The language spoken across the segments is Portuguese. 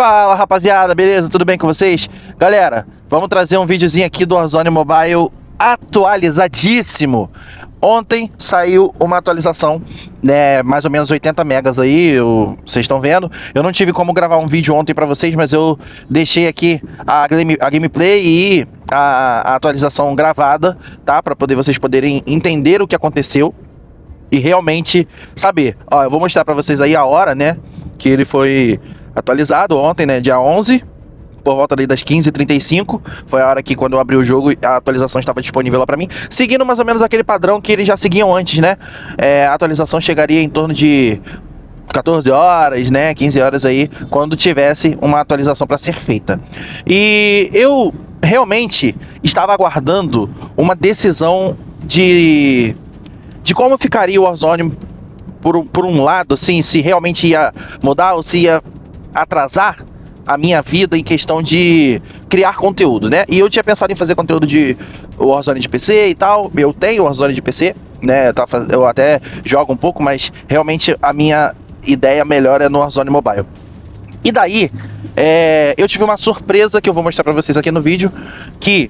Fala rapaziada, beleza? Tudo bem com vocês? Galera, vamos trazer um videozinho aqui do Warzone Mobile atualizadíssimo. Ontem saiu uma atualização, né, mais ou menos 80 megas aí, vocês estão vendo. Eu não tive como gravar um vídeo ontem pra vocês, mas eu deixei aqui a gameplay e a atualização gravada, tá? Pra poder vocês poderem entender o que aconteceu e realmente saber. Ó, eu vou mostrar pra vocês aí a hora, né, que ele foi atualizado ontem, né, dia 11, por volta ali das 15h35, foi a hora que quando eu abri o jogo a atualização estava disponível lá pra mim, seguindo mais ou menos aquele padrão que eles já seguiam antes, né, a atualização chegaria em torno de 14 horas, né, 15 horas aí, quando tivesse uma atualização para ser feita. E eu realmente estava aguardando uma decisão de como ficaria o Warzone por um lado, assim, se realmente ia mudar ou se ia atrasar a minha vida em questão de criar conteúdo, né? E eu tinha pensado em fazer conteúdo de Warzone de PC e tal. Eu tenho Warzone de PC, né? Eu até jogo um pouco, mas realmente a minha ideia melhor é no Warzone Mobile. E daí, eu tive uma surpresa que eu vou mostrar pra vocês aqui no vídeo, que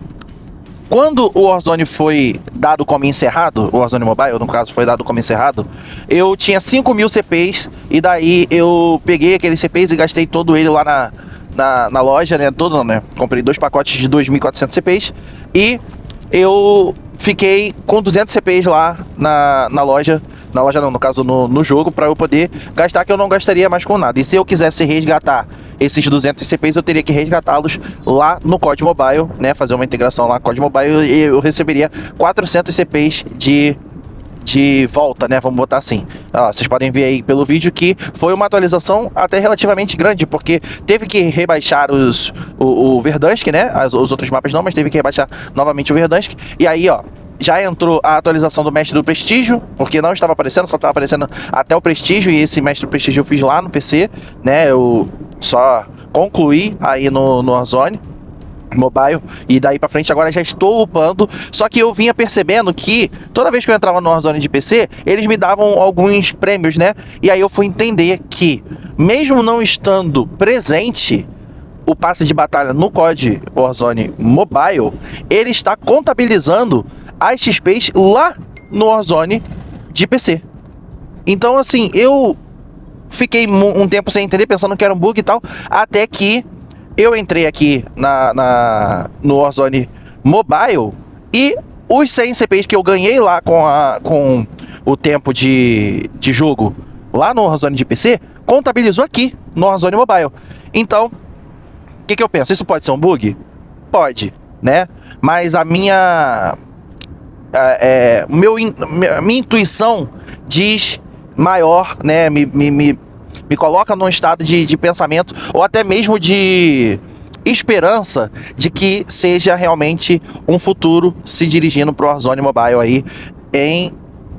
quando o Warzone foi dado como encerrado, o Warzone Mobile, no caso, foi dado como encerrado, eu tinha 5.000 CPs, e daí eu peguei aqueles CPs e gastei todo ele lá na loja, né, todo não, né, comprei 2 pacotes de 2.400 CPs, e eu fiquei com 200 CPs lá na loja não, no caso no jogo, para eu poder gastar, que eu não gastaria mais com nada. E se eu quisesse resgatar esses 200 CPs, eu teria que resgatá-los lá no COD Mobile, né, fazer uma integração lá no COD Mobile, e eu receberia 400 CPs de volta, né, vamos botar assim. Ó, vocês podem ver aí pelo vídeo que foi uma atualização até relativamente grande, porque teve que rebaixar o Verdansk, né, os outros mapas não, mas teve que rebaixar novamente o Verdansk, e aí, ó, já entrou a atualização do Mestre do Prestígio, porque não estava aparecendo, só estava aparecendo até o Prestígio, e esse Mestre do Prestígio eu fiz lá no PC, né, eu só concluí aí no Warzone Mobile, e daí pra frente agora já estou upando. Só que eu vinha percebendo que toda vez que eu entrava no Warzone de PC, eles me davam alguns prêmios, né, e aí eu fui entender que, mesmo não estando presente o passe de batalha no COD Warzone Mobile, ele está contabilizando as XPs lá no Warzone de PC. Então, assim, eu fiquei um tempo sem entender, pensando que era um bug e tal, até que eu entrei aqui no Warzone Mobile, e os 100 CPs que eu ganhei lá com o tempo de jogo lá no Warzone de PC, contabilizou aqui no Warzone Mobile. Então, o que eu penso? Isso pode ser um bug? Pode, né? Mas a minha intuição diz maior, né? Me coloca num estado de pensamento, ou até mesmo de esperança, de que seja realmente um futuro se dirigindo pro Warzone Mobile aí em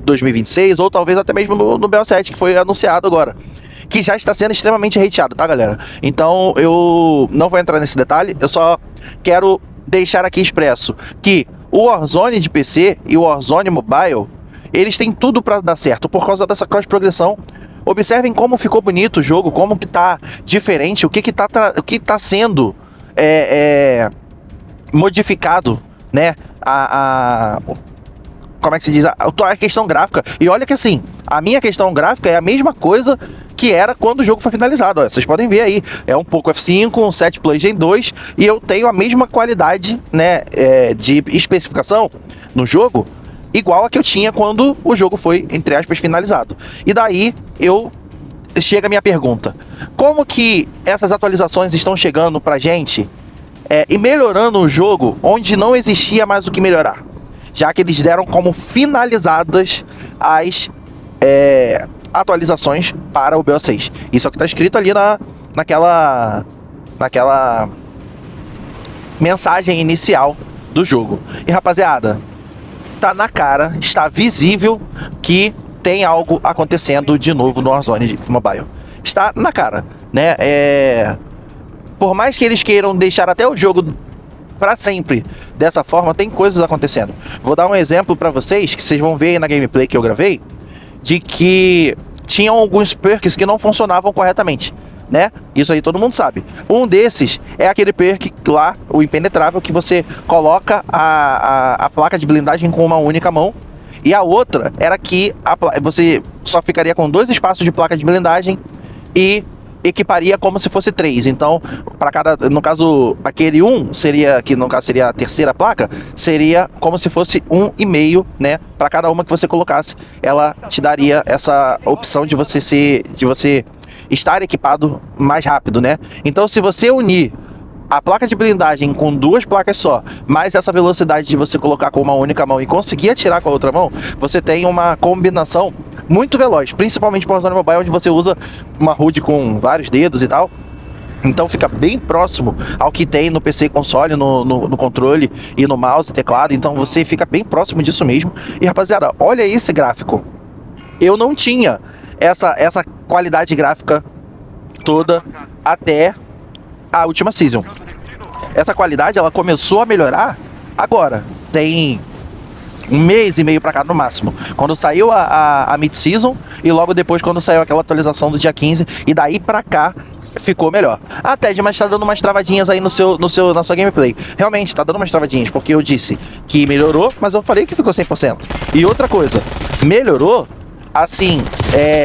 2026, ou talvez até mesmo no BO7, que foi anunciado agora, que já está sendo extremamente hateado, tá, galera? Então eu não vou entrar nesse detalhe, eu só quero deixar aqui expresso que o Warzone de PC e o Warzone Mobile, eles têm tudo para dar certo por causa dessa cross-progressão. Observem como ficou bonito o jogo, como que tá diferente, o que tá sendo modificado, né? Como é que se diz? A questão gráfica. E olha que assim, a minha questão gráfica é a mesma coisa que era quando o jogo foi finalizado. Ó, vocês podem ver aí, é um pouco F5, um 7 Plus Gen 2, e eu tenho a mesma qualidade, né, de especificação no jogo, igual a que eu tinha quando o jogo foi, entre aspas, finalizado. E daí chega a minha pergunta: como que essas atualizações estão chegando pra gente e melhorando o jogo onde não existia mais o que melhorar? Já que eles deram como finalizadas as atualizações para o BO6. Isso é o que está escrito ali naquela mensagem inicial do jogo. E rapaziada, tá na cara, está visível que tem algo acontecendo de novo no Warzone Mobile. Está na cara, né? Por mais que eles queiram deixar até o jogo para sempre dessa forma, tem coisas acontecendo. Vou dar um exemplo para vocês, que vocês vão ver aí na gameplay que eu gravei, de que tinham alguns perks que não funcionavam corretamente. né? Isso aí todo mundo sabe. Um desses é aquele perk lá, o impenetrável, que você coloca a placa de blindagem com uma única mão. E a outra era que você só ficaria com 2 espaços de placa de blindagem e equiparia como se fosse 3. Então, para cada, no caso, aquele 1 seria, que no caso seria a terceira placa, seria como se fosse 1,5, né? Para cada uma que você colocasse, ela te daria essa opção de você estar equipado mais rápido, né? Então, se você unir a placa de blindagem com 2 placas só, mais essa velocidade de você colocar com uma única mão e conseguir atirar com a outra mão, você tem uma combinação muito veloz, principalmente para o Warzone Mobile, onde você usa uma HUD com vários dedos e tal. Então fica bem próximo ao que tem no PC console, no controle e no mouse e teclado. Então você fica bem próximo disso mesmo. E rapaziada, olha esse gráfico. Eu não tinha essa qualidade gráfica toda até a última season. Essa qualidade ela começou a melhorar agora. Tem 1 mês e meio pra cá no máximo. Quando saiu a mid-season e logo depois quando saiu aquela atualização do dia 15. E daí pra cá ficou melhor. Ah, Ted, mas tá dando umas travadinhas aí na sua gameplay. Realmente, tá dando umas travadinhas, porque eu disse que melhorou, mas eu falei que ficou 100%. E outra coisa, melhorou, assim,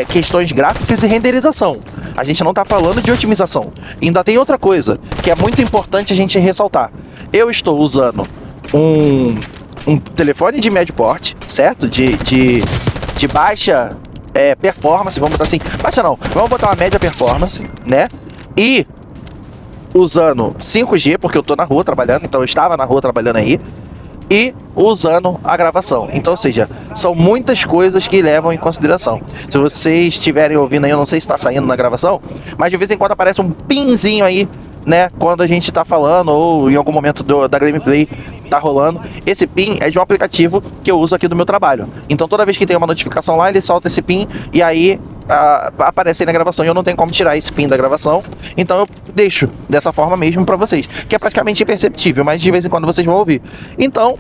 questões gráficas e renderização. A gente não tá falando de otimização. Ainda tem outra coisa, que é muito importante a gente ressaltar. Eu estou usando um telefone de médio porte, certo? De baixa performance, vamos botar assim, baixa não, vamos botar uma média performance, né? E usando 5G, porque eu tô na rua trabalhando, então eu estava na rua trabalhando aí, e usando a gravação. Então, ou seja, são muitas coisas que levam em consideração. Se vocês estiverem ouvindo aí, eu não sei se está saindo na gravação, mas de vez em quando aparece um pinzinho aí, né, quando a gente tá falando ou em algum momento da gameplay tá rolando. Esse pin é de um aplicativo que eu uso aqui do meu trabalho. Então toda vez que tem uma notificação lá, ele solta esse pin e aí aparece aí na gravação. E eu não tenho como tirar esse pin da gravação, então eu deixo dessa forma mesmo pra vocês, que é praticamente imperceptível, mas de vez em quando vocês vão ouvir. Então,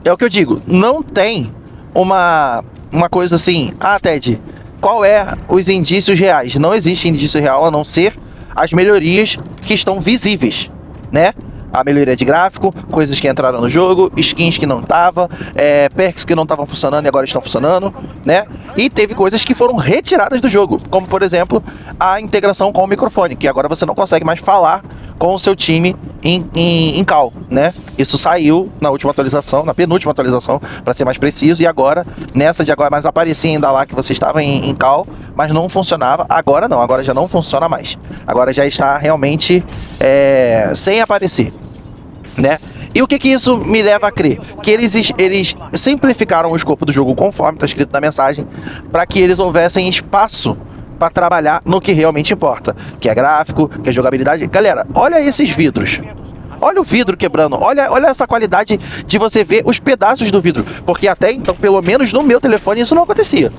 é o que eu digo, não tem uma coisa assim, Ted, qual é os indícios reais? Não existe indício real a não ser as melhorias que estão visíveis, né? A melhoria de gráfico, coisas que entraram no jogo, skins que não estavam, perks que não estavam funcionando e agora estão funcionando, né? E teve coisas que foram retiradas do jogo, como por exemplo, a integração com o microfone, que agora você não consegue mais falar com o seu time em call, né? Isso saiu na última atualização, na penúltima atualização, para ser mais preciso, e agora, nessa de agora, mais aparecia ainda lá que você estava em call, mas não funcionava. Agora não, agora já não funciona mais. Agora já está realmente sem aparecer, né? E o que isso me leva a crer? Que eles simplificaram o escopo do jogo, conforme está escrito na mensagem, para que eles houvessem espaço para trabalhar no que realmente importa, que é gráfico, que é jogabilidade. Galera, olha esses vidros. Olha o vidro quebrando, olha essa qualidade de você ver os pedaços do vidro, porque até então, pelo menos no meu telefone, isso não acontecia.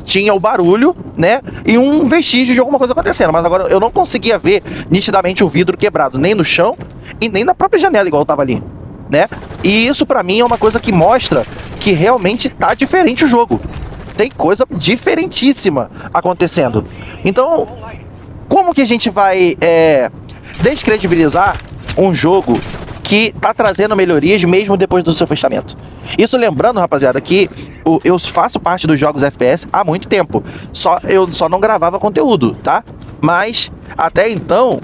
Tinha o barulho, né, e um vestígio de alguma coisa acontecendo, mas agora eu não conseguia ver nitidamente o vidro quebrado, nem no chão e nem na própria janela, igual tava ali, né? E isso pra mim é uma coisa que mostra que realmente tá diferente o jogo. Tem coisa diferentíssima acontecendo. Então, como que a gente vai descredibilizar um jogo que tá trazendo melhorias mesmo depois do seu fechamento? Isso lembrando, rapaziada, que eu faço parte dos jogos FPS há muito tempo. Eu só não gravava conteúdo, tá? Mas até então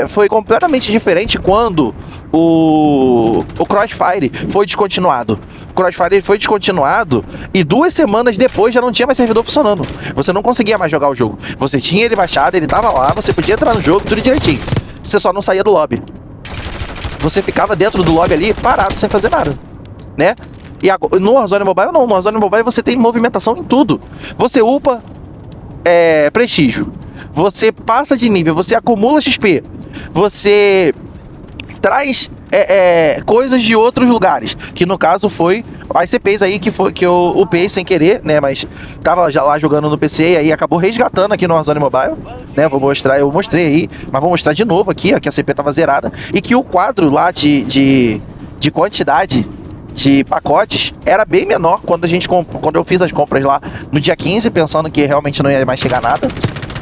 foi completamente diferente quando o Crossfire foi descontinuado. O Crossfire foi descontinuado e 2 semanas depois já não tinha mais servidor funcionando. Você não conseguia mais jogar o jogo. Você tinha ele baixado, ele tava lá, você podia entrar no jogo, tudo direitinho. Você só não saía do lobby. Você ficava dentro do lobby ali, parado, sem fazer nada, né? E agora, no Warzone Mobile não. No Warzone Mobile você tem movimentação em tudo. Você upa prestígio. Você passa de nível, você acumula XP. Você traz coisas de outros lugares, que no caso foi as CPs aí que eu upei sem querer, né, mas tava já lá jogando no PC e aí acabou resgatando aqui no Warzone Mobile, né, eu mostrei aí, mas vou mostrar de novo aqui, ó, que a CP tava zerada e que o quadro lá de quantidade de pacotes era bem menor quando eu fiz as compras lá no dia 15, pensando que realmente não ia mais chegar nada.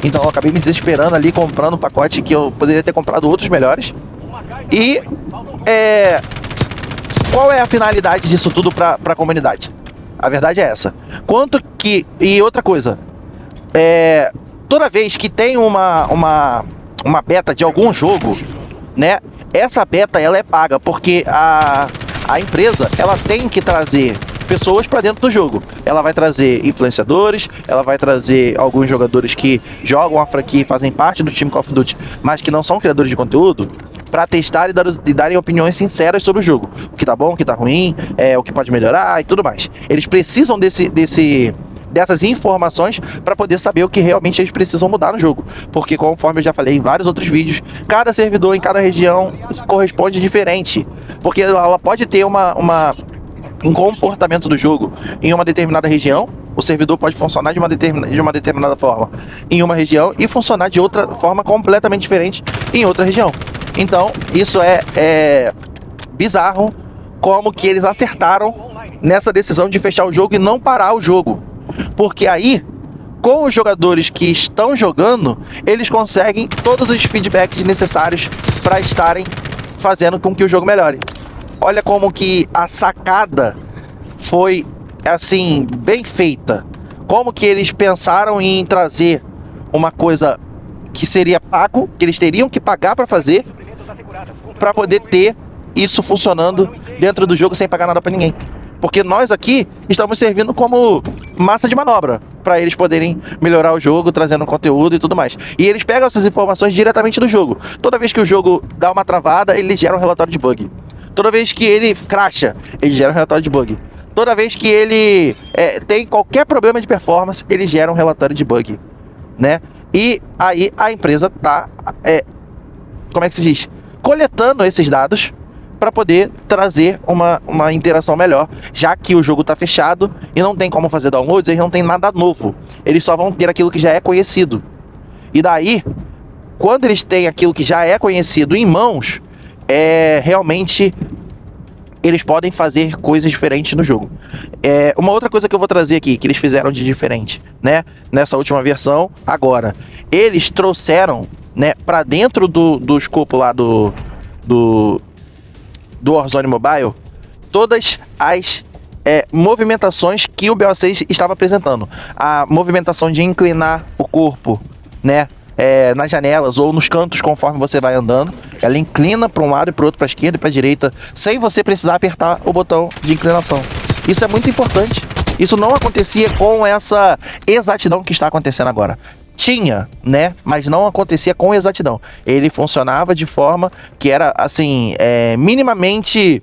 Então eu acabei me desesperando ali, comprando um pacote que eu poderia ter comprado outros melhores. E qual é a finalidade disso tudo para a comunidade? A verdade é essa. Quanto que... E outra coisa, toda vez que tem uma beta de algum jogo, né? Essa beta ela é paga, porque a empresa ela tem que trazer pessoas para dentro do jogo. Ela vai trazer influenciadores, ela vai trazer alguns jogadores que jogam a franquia e fazem parte do time Call of Duty, mas que não são criadores de conteúdo, para testar e darem opiniões sinceras sobre o jogo. O que tá bom, o que tá ruim, o que pode melhorar e tudo mais. Eles precisam dessas informações para poder saber o que realmente eles precisam mudar no jogo. Porque, conforme eu já falei em vários outros vídeos, cada servidor em cada região corresponde diferente. Porque ela pode ter um comportamento do jogo em uma determinada região. O servidor pode funcionar de uma determinada forma em uma região e funcionar de outra forma completamente diferente em outra região. Então, isso é bizarro como que eles acertaram nessa decisão de fechar o jogo e não parar o jogo. Porque aí, com os jogadores que estão jogando, eles conseguem todos os feedbacks necessários para estarem fazendo com que o jogo melhore. Olha como que a sacada foi, assim, bem feita. Como que eles pensaram em trazer uma coisa que seria pago, que eles teriam que pagar para fazer, para poder ter isso funcionando dentro do jogo sem pagar nada para ninguém. Porque nós aqui estamos servindo como massa de manobra para eles poderem melhorar o jogo, trazendo conteúdo e tudo mais. E eles pegam essas informações diretamente do jogo. Toda vez que o jogo dá uma travada, ele gera um relatório de bug. Toda vez que ele crasha, ele gera um relatório de bug. Toda vez que ele tem qualquer problema de performance, ele gera um relatório de bug, né? E aí a empresa tá, como é que se diz? Coletando esses dados para poder trazer uma interação melhor, já que o jogo está fechado e não tem como fazer downloads, eles não tem nada novo. Eles só vão ter aquilo que já é conhecido. E daí, quando eles têm aquilo que já é conhecido em mãos, realmente eles podem fazer coisas diferentes no jogo. Uma outra coisa que eu vou trazer aqui, que eles fizeram de diferente, né? Nessa última versão, agora, eles trouxeram, né, para dentro do escopo lá do Warzone Mobile, todas as movimentações que o BO6 estava apresentando. A movimentação de inclinar o corpo, né, nas janelas ou nos cantos conforme você vai andando. Ela inclina para um lado e para o outro, para a esquerda e para a direita, sem você precisar apertar o botão de inclinação. Isso é muito importante. Isso não acontecia com essa exatidão que está acontecendo agora. Tinha, né? Mas não acontecia com exatidão. Ele funcionava de forma que era, assim, minimamente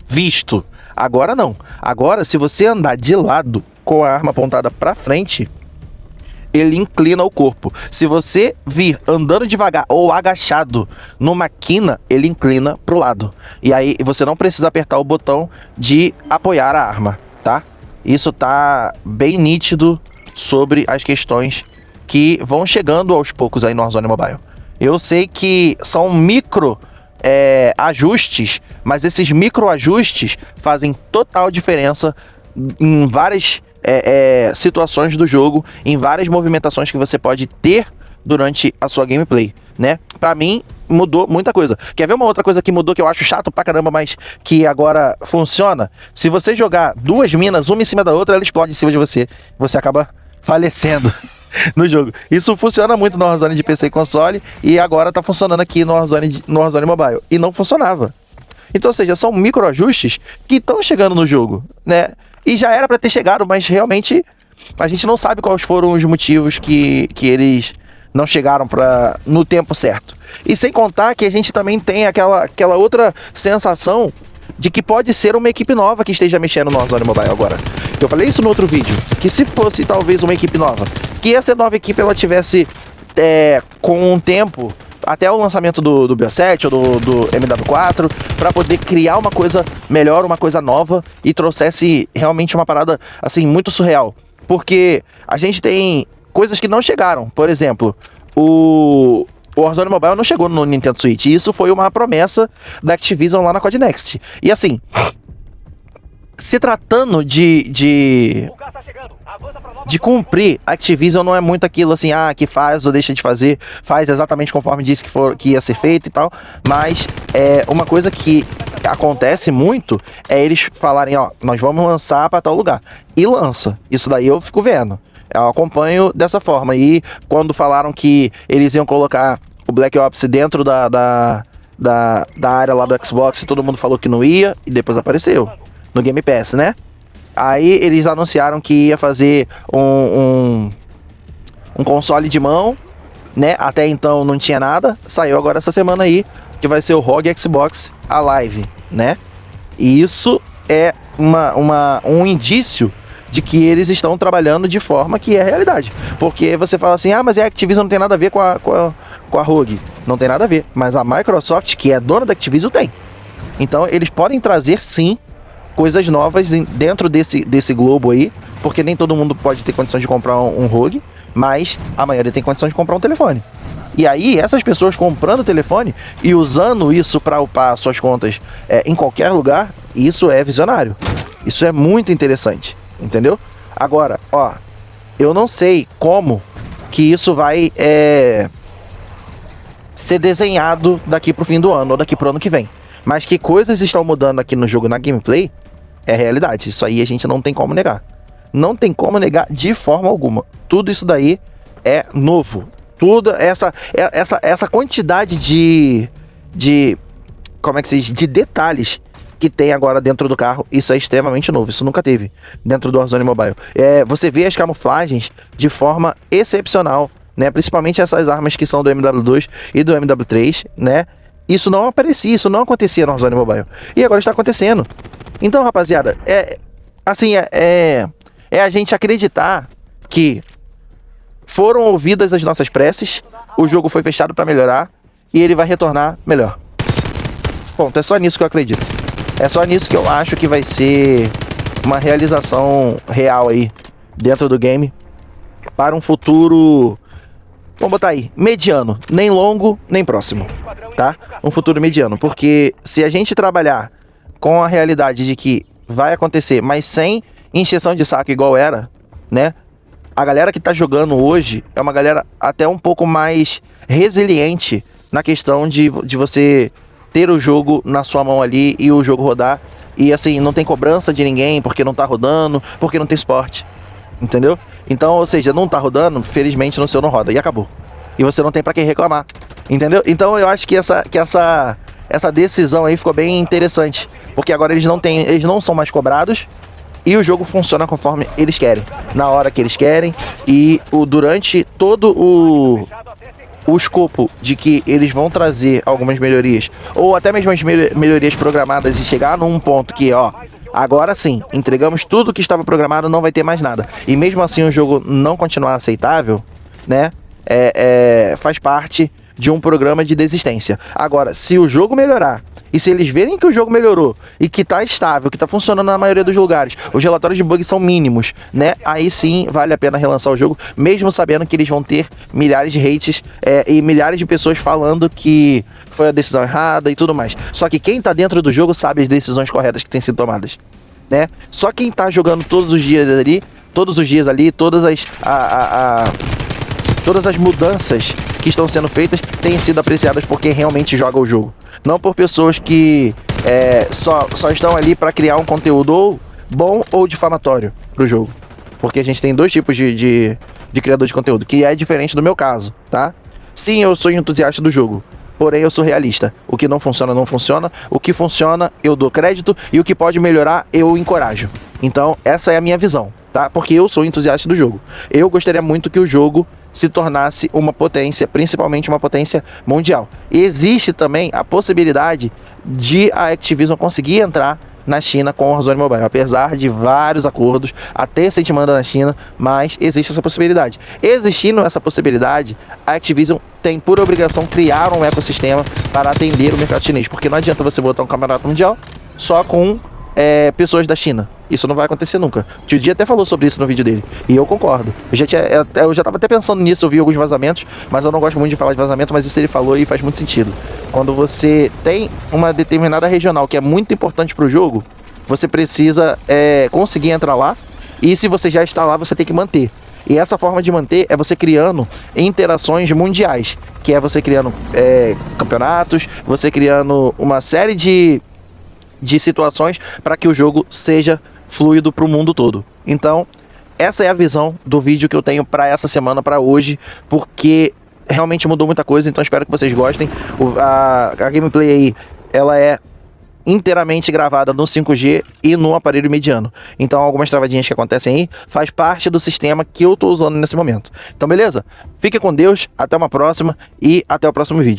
visto. Agora não. Agora, se você andar de lado com a arma apontada para frente, ele inclina o corpo. Se você vir andando devagar ou agachado numa quina, ele inclina pro lado. E aí você não precisa apertar o botão de apoiar a arma, tá? Isso tá bem nítido sobre as questões que vão chegando aos poucos aí no Warzone Mobile. Eu sei que são micro ajustes, mas esses micro ajustes fazem total diferença em várias situações do jogo, em várias movimentações que você pode ter durante a sua gameplay, né? Pra mim, mudou muita coisa. Quer ver uma outra coisa que mudou que eu acho chato pra caramba, mas que agora funciona? Se você jogar duas minas, uma em cima da outra, ela explode em cima de você. Você acaba falecendo no jogo. Isso funciona muito no Warzone de PC e console, e agora tá funcionando aqui no Warzone Mobile. E não funcionava. Então, ou seja, são micro ajustes que estão chegando no jogo, né? E já era pra ter chegado, mas realmente a gente não sabe quais foram os motivos que eles não chegaram no tempo certo. E sem contar que a gente também tem aquela outra sensação de que pode ser uma equipe nova que esteja mexendo no Warzone Mobile agora. Eu falei isso no outro vídeo, que se fosse talvez uma equipe nova, que essa nova equipe ela tivesse com um tempo até o lançamento do BO7 ou do MW4, para poder criar uma coisa melhor, uma coisa nova, e trouxesse realmente uma parada assim muito surreal. Porque a gente tem coisas que não chegaram. Por exemplo, o Warzone Mobile não chegou no Nintendo Switch, e isso foi uma promessa da Activision lá na Codenext. E assim, se tratando de de cumprir. A Activision não é muito aquilo assim, que faz ou deixa de fazer, faz exatamente conforme disse que ia ser feito e tal, mas uma coisa que acontece muito é eles falarem, nós vamos lançar pra tal lugar, e lança. Isso daí eu fico vendo, eu acompanho dessa forma. E quando falaram que eles iam colocar o Black Ops dentro da área lá do Xbox, todo mundo falou que não ia, e depois apareceu no Game Pass, né? Aí eles anunciaram que ia fazer um console de mão, né? Até então não tinha nada. Saiu agora essa semana aí, que vai ser o ROG Xbox Alive, né? E isso é um indício de que eles estão trabalhando de forma que é realidade. Porque você fala assim, mas a Activision não tem nada a ver com a ROG. Não tem nada a ver. Mas a Microsoft, que é dona da Activision, tem. Então eles podem trazer sim coisas novas dentro desse globo aí, porque nem todo mundo pode ter condição de comprar um ROG, mas a maioria tem condição de comprar um telefone. E aí, essas pessoas comprando o telefone e usando isso para upar suas contas em qualquer lugar, isso é visionário. Isso é muito interessante, entendeu? Agora, eu não sei como que isso vai ser desenhado daqui pro fim do ano ou daqui pro ano que vem. Mas que coisas estão mudando aqui no jogo, na gameplay, é realidade. Isso aí a gente não tem como negar. Não tem como negar de forma alguma. Tudo isso daí é novo. Tudo essa quantidade de como é que se diz? De detalhes que tem agora dentro do carro, isso é extremamente novo. Isso nunca teve dentro do Warzone Mobile. Você vê as camuflagens de forma excepcional, né? Principalmente essas armas que são do MW2 e do MW3, né? Isso não aparecia, isso não acontecia no Warzone Mobile. E agora está acontecendo. Então, rapaziada, é a gente acreditar que foram ouvidas as nossas preces, o jogo foi fechado para melhorar e ele vai retornar melhor. Ponto, é só nisso que eu acredito. É só nisso que eu acho que vai ser uma realização real aí dentro do game para um futuro, vamos botar aí, mediano, nem longo, nem próximo, tá? Um futuro mediano, porque se a gente trabalhar com a realidade de que vai acontecer, mas sem encheção de saco igual era, né? A galera que tá jogando hoje é uma galera até um pouco mais resiliente na questão de você ter o jogo na sua mão ali e o jogo rodar. E assim, não tem cobrança de ninguém porque não tá rodando, porque não tem suporte, entendeu? Então, ou seja, não tá rodando, felizmente no seu não roda e acabou. E você não tem pra quem reclamar, entendeu? Então eu acho que essa decisão aí ficou bem interessante, porque agora eles não são mais cobrados e o jogo funciona conforme eles querem, na hora que eles querem, e durante todo o escopo de que eles vão trazer algumas melhorias, ou até mesmo as melhorias programadas e chegar num ponto que, agora sim, entregamos tudo que estava programado, não vai ter mais nada. E mesmo assim o jogo não continuar aceitável, né, faz parte de um programa de desistência. Agora, se o jogo melhorar, e se eles verem que o jogo melhorou e que tá estável, que tá funcionando na maioria dos lugares, os relatórios de bugs são mínimos, né? Aí sim vale a pena relançar o jogo, mesmo sabendo que eles vão ter milhares de hates e milhares de pessoas falando que foi a decisão errada e tudo mais. Só que quem tá dentro do jogo sabe as decisões corretas que têm sido tomadas, né? Só quem tá jogando todos os dias ali, todas as mudanças que estão sendo feitas têm sido apreciadas por quem realmente joga o jogo. Não por pessoas que só estão ali para criar um conteúdo ou bom ou difamatório pro jogo. Porque a gente tem dois tipos de criador de conteúdo, que é diferente do meu caso, tá? Sim, eu sou entusiasta do jogo, porém eu sou realista. O que não funciona, não funciona. O que funciona, eu dou crédito. E o que pode melhorar, eu encorajo. Então, essa é a minha visão, tá? Porque eu sou entusiasta do jogo. Eu gostaria muito que o jogo se tornasse uma potência, principalmente uma potência mundial. E existe também a possibilidade de a Activision conseguir entrar na China com o Warzone Mobile, apesar de vários acordos, até se a gente manda na China, mas existe essa possibilidade. Existindo essa possibilidade, a Activision tem por obrigação criar um ecossistema para atender o mercado chinês, porque não adianta você botar um campeonato mundial só com pessoas da China. Isso não vai acontecer nunca. O Tio Di até falou sobre isso no vídeo dele, e eu concordo. Eu já tava até pensando nisso, eu vi alguns vazamentos, mas eu não gosto muito de falar de vazamento, mas isso ele falou e faz muito sentido. Quando você tem uma determinada regional que é muito importante pro jogo, você precisa conseguir entrar lá E se você já está lá, você tem que manter. E essa forma de manter é você criando interações mundiais, que é você criando campeonatos, você criando uma série de situações para que o jogo seja fluido para o mundo todo. Então, essa é a visão do vídeo que eu tenho para essa semana, para hoje, porque realmente mudou muita coisa, então espero que vocês gostem. A gameplay aí, ela é inteiramente gravada no 5G e no aparelho mediano. Então algumas travadinhas que acontecem aí faz parte do sistema que eu tô usando nesse momento. Então beleza? Fique com Deus, até uma próxima e até o próximo vídeo.